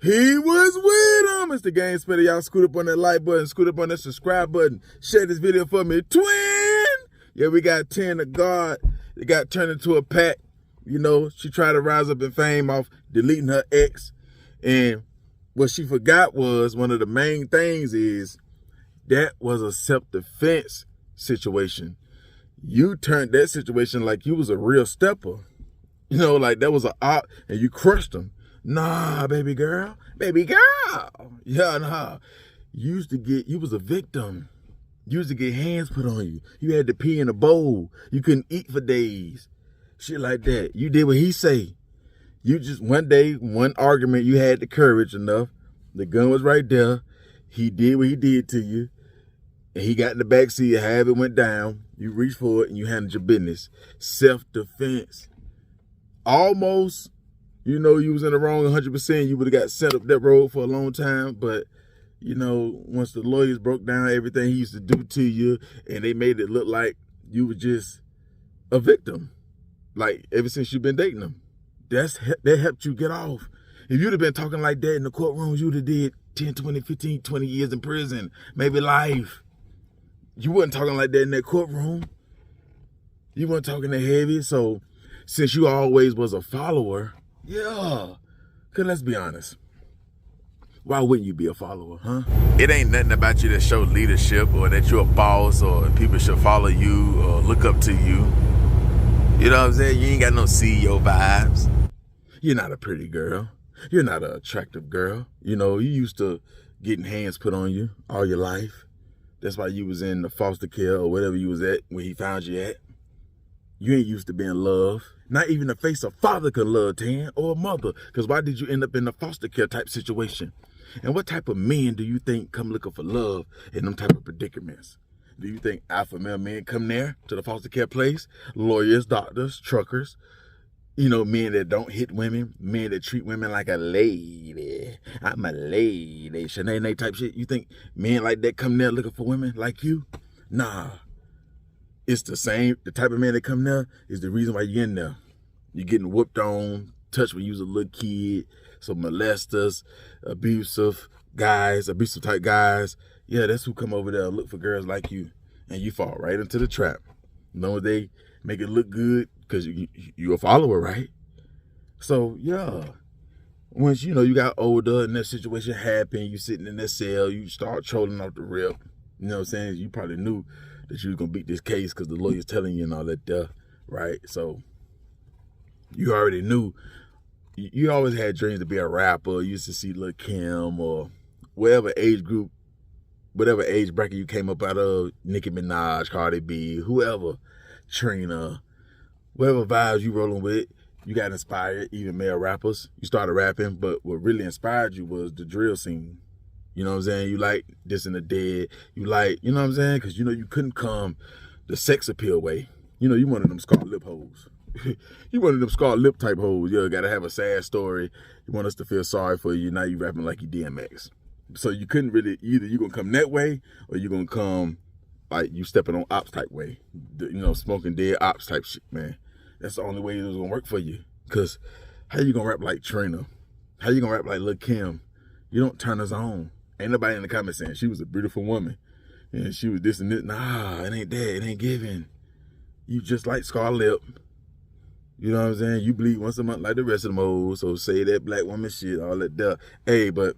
He was with him. It's the Game Spitter. Y'all scoot up on that like button, scoot up on that subscribe button. Share this video for me. Twin! Yeah, we got 10 to God. It got turned into a pack. You know, she tried to rise up in fame off deleting her ex. And what she forgot was one of the main things is that was a self-defense situation. You turned that situation like you was a real stepper. You know, like that was an op and you crushed him. Nah, baby girl. Baby girl. Yeah, nah. You was a victim. You used to get hands put on you. You had to pee in a bowl. You couldn't eat for days. Shit like that. You did what he say. You just, one day, one argument, you had the courage enough. The gun was right there. He did what he did to you. And he got in the backseat, however it went down. You reached for it and you handled your business. Self-defense. Almost, you know, you was in the wrong 100%. You would have got sent up that road for a long time. But, you know, once the lawyers broke down everything he used to do to you and they made it look like you were just a victim. Like, ever since you've been dating him. That helped you get off. If you'd have been talking like that in the courtrooms, you'd have did 10, 20, 15, 20 years in prison. Maybe life. You wasn't talking like that in that courtroom. You weren't talking that heavy. So, since you always was a follower, yeah. Because let's be honest. Why wouldn't you be a follower, huh? It ain't nothing about you that show leadership or that you're a boss or people should follow you or look up to you. You know what I'm saying? You ain't got no CEO vibes. You're not a pretty girl. You're not an attractive girl. You know, you used to getting hands put on you all your life. That's why you was in the foster care or whatever you was at when he found you at. You ain't used to being loved. Not even the face a father could love, Tan, or a mother. Because why did you end up in a foster care type situation? And what type of men do you think come looking for love in them type of predicaments? Do you think alpha male men come there to the foster care place? Lawyers, doctors, truckers, you know, men that don't hit women, men that treat women like a lady. I'm a lady, Shanae type shit. You think men like that come there looking for women like you? Nah. It's the same. The type of man that come there is the reason why you're in there. You're getting whooped on, touched when you was a little kid, some molesters, abusive type guys. Yeah, that's who come over there look for girls like you. And you fall right into the trap. You know, they make it look good because you're a follower, right? So, yeah. Once, you know, you got older and that situation happened, you sitting in that cell, you start trolling off the rip. You know what I'm saying? You probably knew that you was going to beat this case because the lawyer's telling you and all that stuff, right? So, you already knew. You always had dreams to be a rapper. You used to see Lil' Kim or whatever age group, whatever age bracket you came up out of, Nicki Minaj, Cardi B, whoever, Trina, whatever vibes you rolling with, you got inspired, even male rappers. You started rapping, but what really inspired you was the drill scene. You know what I'm saying? You like This and the Dead. You like, you know what I'm saying? Because, you know, you couldn't come the sex appeal way. You know, you one of them scarred lip hoes. You one of them scarred lip type hoes. You got to have a sad story. You want us to feel sorry for you. Now you rapping like you DMX. So you couldn't really, either you going to come that way or you going to come like you stepping on ops type way. You know, smoking dead ops type shit, man. That's the only way it was going to work for you. Because how you going to rap like Trina? How you going to rap like Lil' Kim? You don't turn us on. Ain't nobody in the comments saying she was a beautiful woman and she was this and this. Nah, it ain't that. It ain't giving. You just like scar lip. You know what I'm saying? You bleed once a month like the rest of them hoes. So say that black woman shit, all that stuff. Hey, but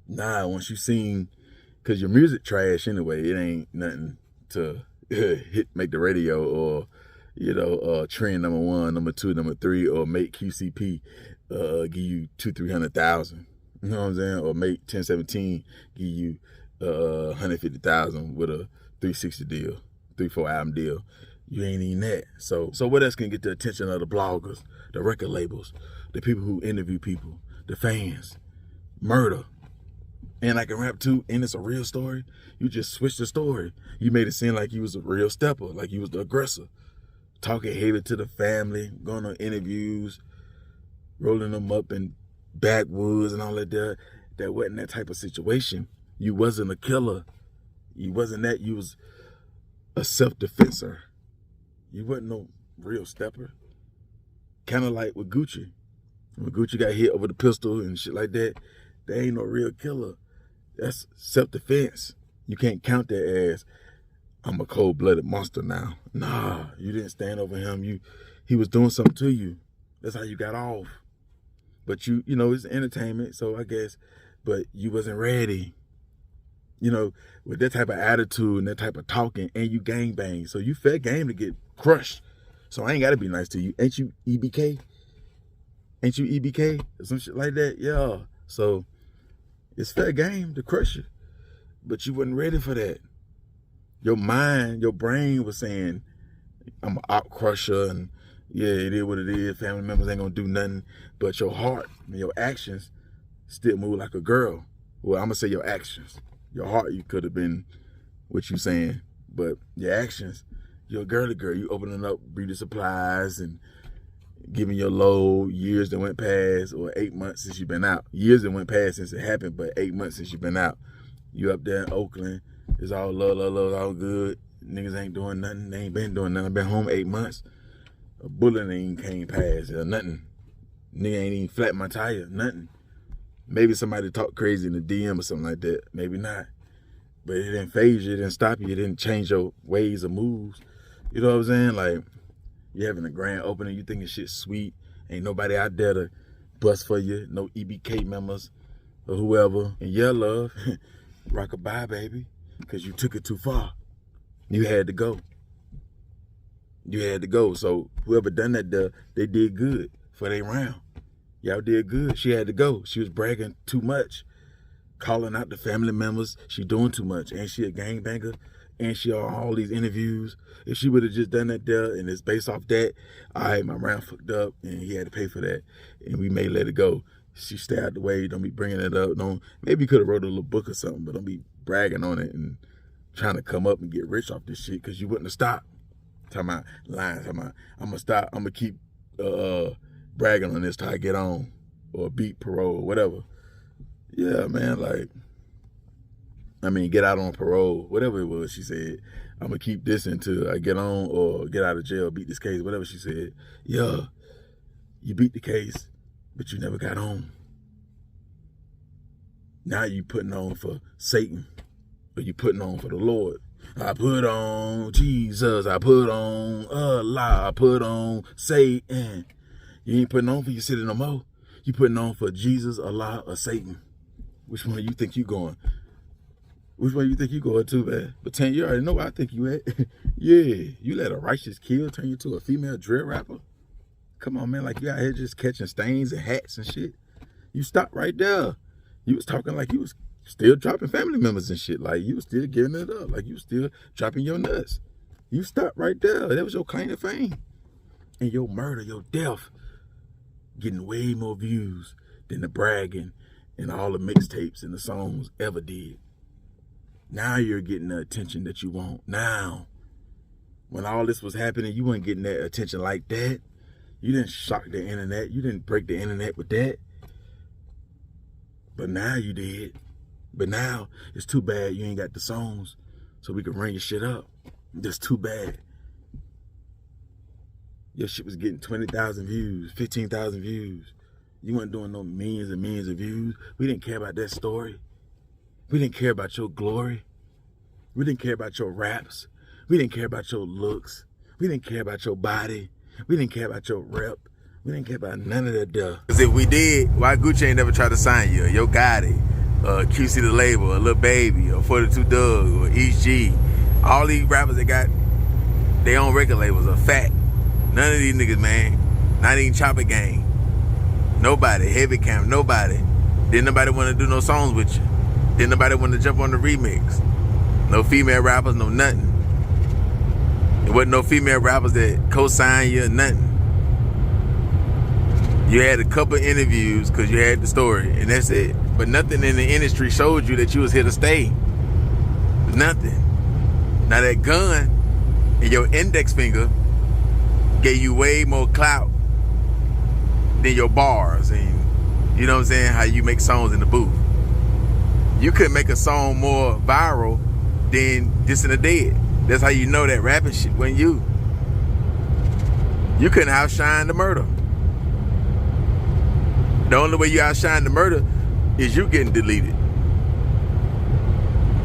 nah, once you seen, cause your music trash anyway, it ain't nothing to make the radio or, you know, trend number 1, number 2, number 3, or make QCP give you 200,000-300,000. You know what I'm saying? Or make 1017 give you 150,000 with a 360 deal, 3-4 album deal. You ain't even that. So what else can get the attention of the bloggers, the record labels, the people who interview people, the fans? Murder. And I can rap too, and it's a real story. You just switched the story. You made it seem like you was a real stepper, like you was the aggressor. Talking heavy to the family, going on interviews, rolling them up in backwoods and all that there. That wasn't that type of situation. You wasn't a killer. You wasn't that. You was a self-defenser. You wasn't no real stepper. Kind of like with Gucci. When Gucci got hit over the pistol and shit like that, there ain't no real killer. That's self-defense. You can't count that as, I'm a cold-blooded monster now. Nah, you didn't stand over him. He was doing something to you. That's how you got off. But you know, it's entertainment, so I guess, but you wasn't ready. You know, with that type of attitude and that type of talking, and you gangbang. So you fair game to get crushed. So I ain't got to be nice to you. Ain't you EBK? Ain't you EBK? Or some shit like that? Yeah. So it's fair game to crush you. But you wasn't ready for that. Your mind, your brain was saying, I'm an op crusher, and yeah, it is what it is. Family members ain't gonna do nothing. But your heart and your actions still move like a girl. Well, I'm gonna say your actions. Your heart, you could have been what you saying, but your actions, you're a girly girl. You opening up breeder supplies and giving your load. Years that went past, or 8 months since you've been out. Years that went past since it happened, but 8 months since you've been out. You up there in Oakland, it's all love, all good. Niggas ain't doing nothing. They ain't been doing nothing. I've been home 8 months. A bullet ain't came past or nothing. Nigga ain't even flat my tire, nothing. Maybe somebody talk crazy in the DM or something like that. Maybe not. But it didn't phase you. It didn't stop you. It didn't change your ways or moves. You know what I'm saying? Like, you having a grand opening. You thinking shit sweet. Ain't nobody out there to bust for you. No EBK members or whoever. And yeah, love, rock-a-bye, baby. Because you took it too far. You had to go. You had to go. So whoever done that, they did good for their round. Y'all did good. She had to go. She was bragging too much, calling out the family members. She doing too much. Ain't she a gangbanger? And she on all these interviews. If she would have just done that there and it's based off that, all right, my round fucked up and he had to pay for that. And we may let it go. She stay out the way. Don't be bringing it up. Don't. Maybe you could have wrote a little book or something, but don't be bragging on it and trying to come up and get rich off this shit because you wouldn't have stopped. Talking about lying. Talking about, I'm going to stop. I'm going to keep bragging on this till I get on or beat parole or whatever. Yeah, man, like, I mean, get out on parole, whatever it was she said. I'm going to keep this until I get on or get out of jail, beat this case, whatever she said. Yeah, you beat the case, but you never got on. Now you putting on for Satan or you putting on for the Lord. I put on Jesus, I put on Allah, I put on Satan. You ain't putting on for your city no more. You putting on for Jesus, Allah, or Satan. Which one you think you going? Which one you think you going to, man? But 10, you already know where I think you at. Yeah, you let a righteous kill turn you to a female drill rapper? Come on, man, like you out here just catching stains and hats and shit. You stopped right there. You was talking like you was still dropping family members and shit. Like you was still giving it up. Like you was still dropping your nuts. You stopped right there. That was your claim to fame. And your murder, your death, getting way more views than the bragging and all the mixtapes and the songs ever did. Now you're getting the attention that you want. Now, when all this was happening, you weren't getting that attention like that. You didn't shock the internet. You didn't break the internet with that. But now you did. But now it's too bad you ain't got the songs so we can run your shit up. That's too bad. Your shit was getting 20,000 views, 15,000 views. You weren't doing no millions and millions of views. We didn't care about that story. We didn't care about your glory. We didn't care about your raps. We didn't care about your looks. We didn't care about your body. We didn't care about your rep. We didn't care about none of that stuff. Because if we did, why Gucci ain't never tried to sign you? Yo Gotti, QC the Label, a Lil Baby, or 42 Doug, or East G. All these rappers that got their own record labels are fat. None of these niggas, man. Not even Chopper Gang. Nobody. Heavy Camp. Nobody. Didn't nobody want to do no songs with you. Didn't nobody want to jump on the remix. No female rappers, no nothing. There wasn't no female rappers that co-signed you or nothing. You had a couple interviews because you had the story, and that's it. But nothing in the industry showed you that you was here to stay. Nothing. Now that gun and your index finger gave you way more clout than your bars, and you know what I'm saying, how you make songs in the booth. You couldn't make a song more viral than This and the Dead. That's how you know that rapping shit wasn't you. You couldn't outshine the murder. The only way you outshine the murder is you getting deleted.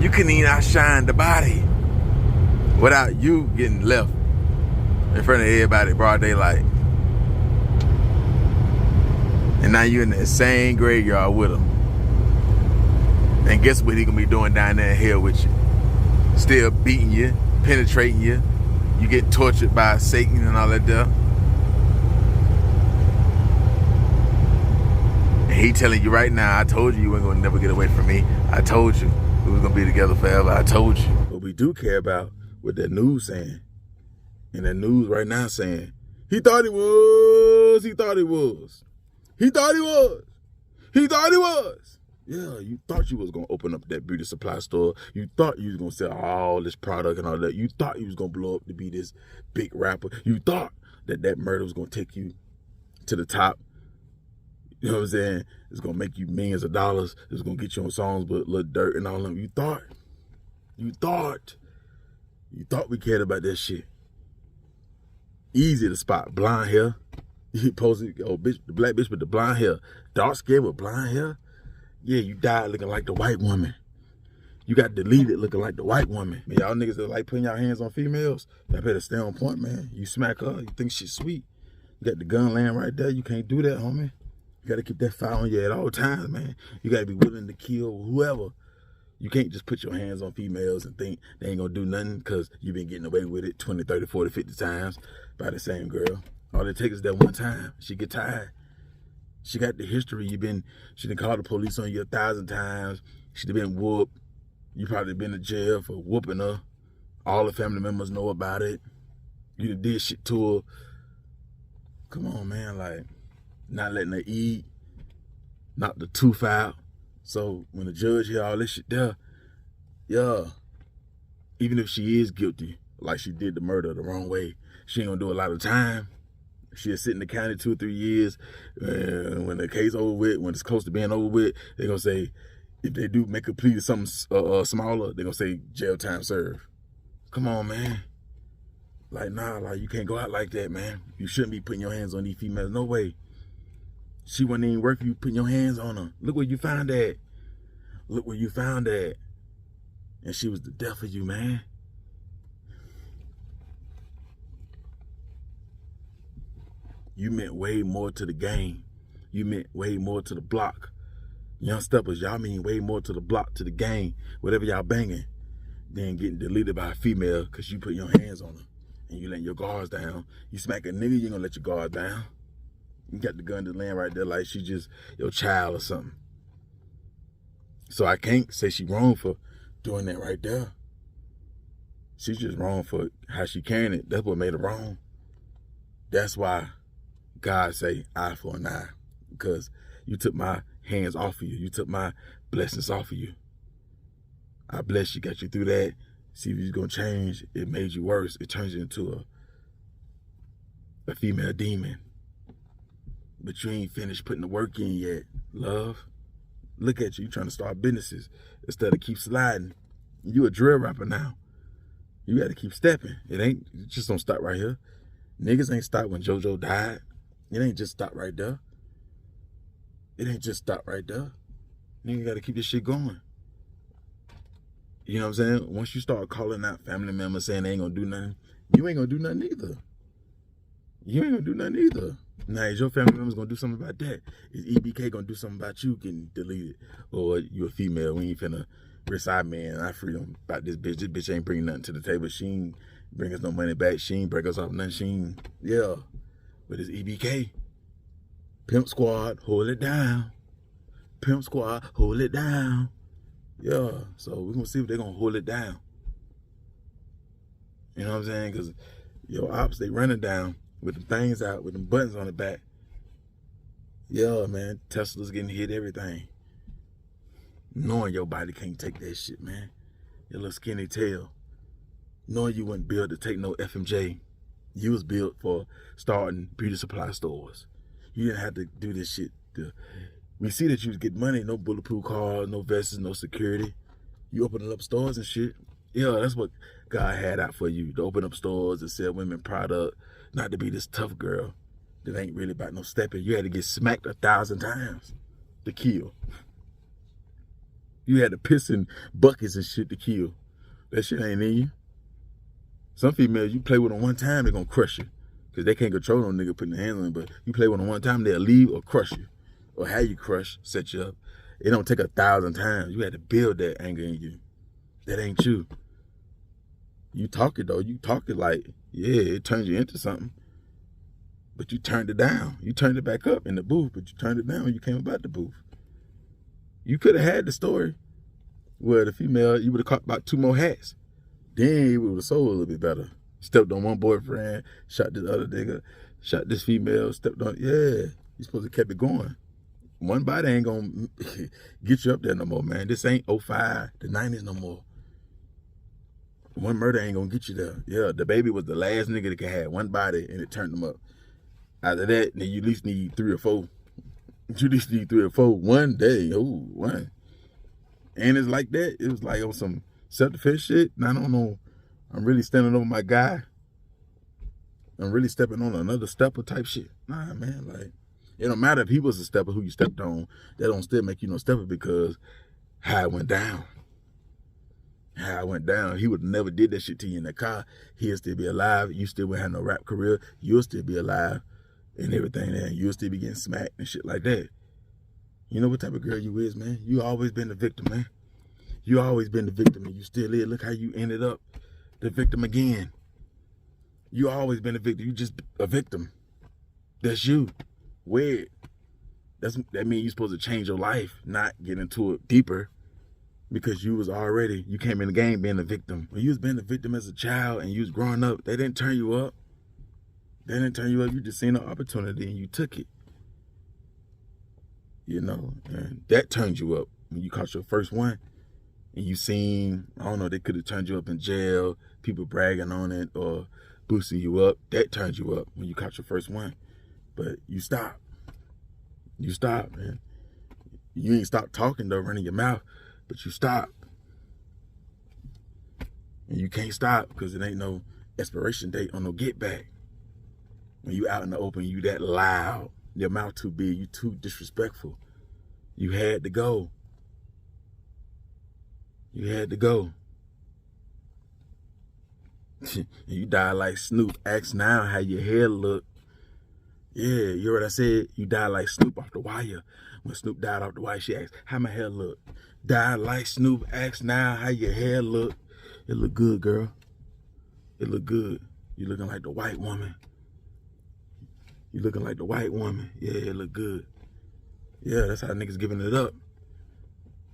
You couldn't even outshine the body without you getting left in front of everybody broad daylight. And now you're in the same graveyard with him. And guess what he gonna be doing down there in hell with you? Still beating you, penetrating you. You get tortured by Satan and all that stuff. And he telling you right now, I told you weren't gonna never get away from me. I told you we was gonna be together forever. I told you. But we do care about what that news saying. And that news right now saying, he thought he was, he thought he was. He thought he was. He thought he was. Yeah, you thought you was going to open up that beauty supply store. You thought you was going to sell all this product and all that. You thought you was going to blow up to be this big rapper. You thought that that murder was going to take you to the top. You know what I'm saying? It's going to make you millions of dollars. It's going to get you on songs with Lil Durk and all of them. You thought we cared about that shit. Easy to spot. Blonde hair. He posted, oh, bitch, the black bitch with the blonde hair. Dark skin with blonde hair. Yeah, you died looking like the white woman. You got deleted looking like the white woman. Man, y'all niggas that like putting y'all hands on females, y'all better stay on point, man. You smack her, you think she's sweet. You got the gun laying right there. You can't do that, homie. You got to keep that fire on you at all times, man. You got to be willing to kill whoever. You can't just put your hands on females and think they ain't going to do nothing because you've been getting away with it 20, 30, 40, 50 times by the same girl. All it takes is that one time. She get tired. She got the history. She done called the police on you 1,000 times. She done been whooped. You probably been in jail for whooping her. All the family members know about it. You done did shit to her. Come on, man. Like, not letting her eat. Knock the tooth out. So when the judge hear all this shit there, yeah, even if she is guilty, like she did the murder the wrong way, she ain't gonna do a lot of time. She'll sit in the county 2 or 3 years. And when the case over with, when it's close to being over with, they're gonna say, if they do make a plea to something smaller, they're gonna say jail time served. Come on, man. Like, nah, like you can't go out like that, man. You shouldn't be putting your hands on these females. No way. She wasn't even worth you putting your hands on her. Look where you found that. Look where you found that. And she was the death of you, man. You meant way more to the game. You meant way more to the block. Young steppers, y'all mean way more to the block, to the game, whatever y'all banging, than getting deleted by a female because you put your hands on her and you letting your guards down. You smack a nigga, you ain't gonna let your guard down. You got the gun to land right there like she just your child or something. So I can't say she wrong for doing that right there. She's just wrong for how she carrying it. That's what made her wrong. That's why God say eye for an eye, because you took my hands off of you. You took my blessings off of you. I bless you, got you through that. See if you're gonna change. It made you worse. It turns you into a female demon. But you ain't finished putting the work in yet, love. Look at you trying to start businesses instead of keep sliding. You a drill rapper now. You got to keep stepping. It just don't stop right here. Niggas ain't stopped when JoJo died. It ain't just stop right there. It ain't just stop right there. Nigga got to keep this shit going. You know what I'm saying? Once you start calling out family members saying they ain't gonna do nothing, you ain't gonna do nothing either. You ain't gonna do nothing either. Now, is your family members gonna do something about that? Is EBK gonna do something about you getting deleted? Or you a female, we ain't finna recite man, I free them about this bitch. This bitch ain't bringing nothing to the table. She ain't bring us no money back. She ain't break us off nothing. She ain't, yeah. But it's EBK. Pimp Squad, hold it down. Pimp Squad, hold it down. Yeah, so we're gonna see if they're gonna hold it down. You know what I'm saying? Because your ops, they running down with them things out, with them buttons on the back. Yeah, man, Tesla's getting hit, everything. Knowing your body can't take that shit, man. Your little skinny tail. Knowing you wasn't built to take no FMJ. You was built for starting beauty supply stores. You didn't have to do this shit. We see that you was getting money, no bulletproof cars, no vests, no security. You opening up stores and shit. Yeah, that's what God had out for you, to open up stores and sell women product, not to be this tough girl. that ain't really about no stepping. You had to get smacked 1,000 times to kill. You had to piss in buckets and shit to kill. That shit ain't in you. Some females, you play with them one time, they're gonna crush you. Because they can't control no nigga putting their hands on it, but you play with them one time, they'll leave or crush you. Or how you crush, set you up. It don't take 1,000 times. You had to build that anger in you. That ain't you. You talk it though. You talk it like, yeah, it turns you into something. But you turned it down. You turned it back up in the booth, but you turned it down when you came about the booth. You could have had the story where the female, you would have caught about 2 more hats. Then you would have sold a little bit better. Stepped on one boyfriend, shot this other nigga, shot this female, stepped on, yeah. You supposed to kept it going. One body ain't gonna get you up there no more, man. This ain't 05, the 90s no more. One murder ain't gonna get you there. Yeah, the baby was the last nigga that could have one body and it turned them up. After that, then you at least need 3 or 4. You at least need 3 or 4 one day. Oh, one. And it's like that. It was like on some self-defense shit. And I don't know. I'm really standing over my guy. I'm really stepping on another stepper type shit. Nah, man, like, it don't matter if he was a stepper who you stepped on. That don't still make you no stepper because how it went down. How it went down. He would have never did that shit to you in the car. He'll still be alive. You still wouldn't have no rap career. You'll still be alive and everything there. You'll still be getting smacked and shit like that. You know what type of girl you is, man? You always been the victim, man. You always been the victim and you still is. Look how you ended up the victim again. You always been a victim. You just a victim. That's you. Weird. That means you're supposed to change your life, not get into it deeper. Because you came in the game being a victim. When you was being a victim as a child and you was growing up, they didn't turn you up. They didn't turn you up. You just seen an opportunity and you took it. You know, and that turned you up when you caught your first one. And you seen, I don't know, they could have turned you up in jail, people bragging on it or boosting you up. That turned you up when you caught your first one. But you stopped. You stopped, man. You ain't stopped talking though, running your mouth, but you stopped. And you can't stop because it ain't no expiration date on no get back. When you out in the open, you that loud, your mouth too big, you too disrespectful. You had to go. You had to go. You died like Snoop. Ask now how your hair look. Yeah, you heard what I said? You died like Snoop off the wire. When Snoop died off the wire, she asked, how my hair look? Died like Snoop. Ask now how your hair look. It look good, girl. It look good. You looking like the white woman. You looking like the white woman. Yeah, it look good. Yeah, that's how niggas giving it up.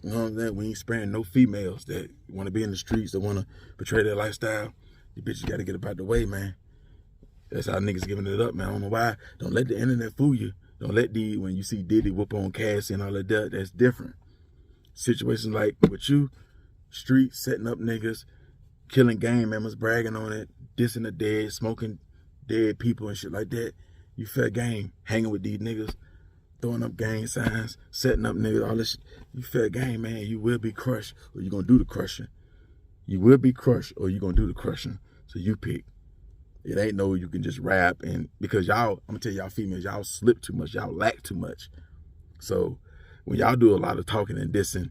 You know what I'm saying? We ain't sparing no females that want to be in the streets, that want to portray their lifestyle. You bitches got to get up out the way, man. That's how niggas giving it up, man. I don't know why. Don't let the internet fool you. Don't let when you see Diddy whoop on Cassie and all of that, that's different. Situations like with you, street setting up niggas, killing gang members, bragging on it, dissing the dead, smoking dead people and shit like that. You fair game, hanging with these niggas, throwing up gang signs, setting up niggas, all this shit. You fair game, man. You will be crushed or you gonna do the crushing. You will be crushed or you gonna do the crushing. So you pick. It ain't no you can just rap and because y'all, I'm gonna tell y'all females, y'all slip too much, y'all lack too much. So when y'all do a lot of talking and dissing,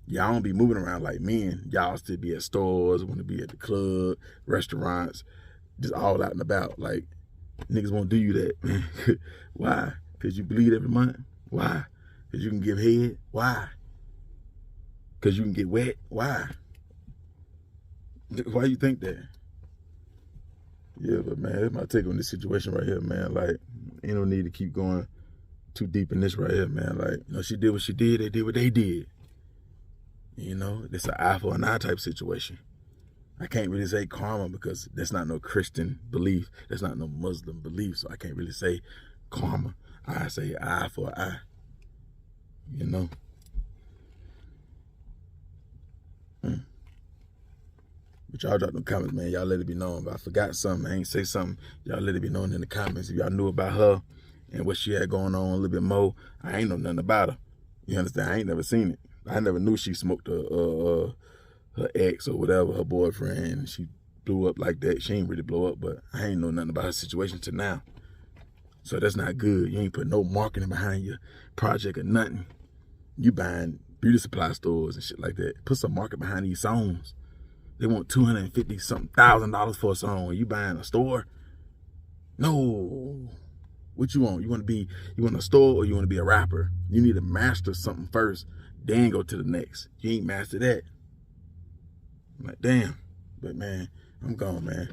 y'all don't be moving around like men. Y'all still be at stores, want to be at the club, restaurants, just all out and about. Like niggas won't do you that. Why? Because you bleed every month? Why? Because you can give head? Why? Because you can get wet? Why? Why you think that? Yeah, but man, that's my take on this situation right here, man. Like, ain't no need to keep going too deep in this right here, man. Like, you know, she did what she did, they did what they did. You know, it's an eye for an eye type situation. I can't really say karma because that's not no Christian belief. That's not no Muslim belief, so I can't really say karma. I say eye for eye, you know. But y'all drop them comments, man. Y'all let it be known. If I forgot something, I ain't say something, y'all let it be known in the comments. If y'all knew about her and what she had going on a little bit more, I ain't know nothing about her. You understand? I ain't never seen it. I never knew she smoked her ex or whatever, her boyfriend. She blew up like that. She ain't really blow up, but I ain't know nothing about her situation till now. So that's not good. You ain't put no marketing behind your project or nothing. You buying beauty supply stores and shit like that. Put some market behind these songs. They want $250-something thousand for a song. You buying a store? No. What you want? You want a store or you want to be a rapper? You need to master something first, then go to the next. You ain't mastered that. I'm like, damn. But man, I'm gone, man.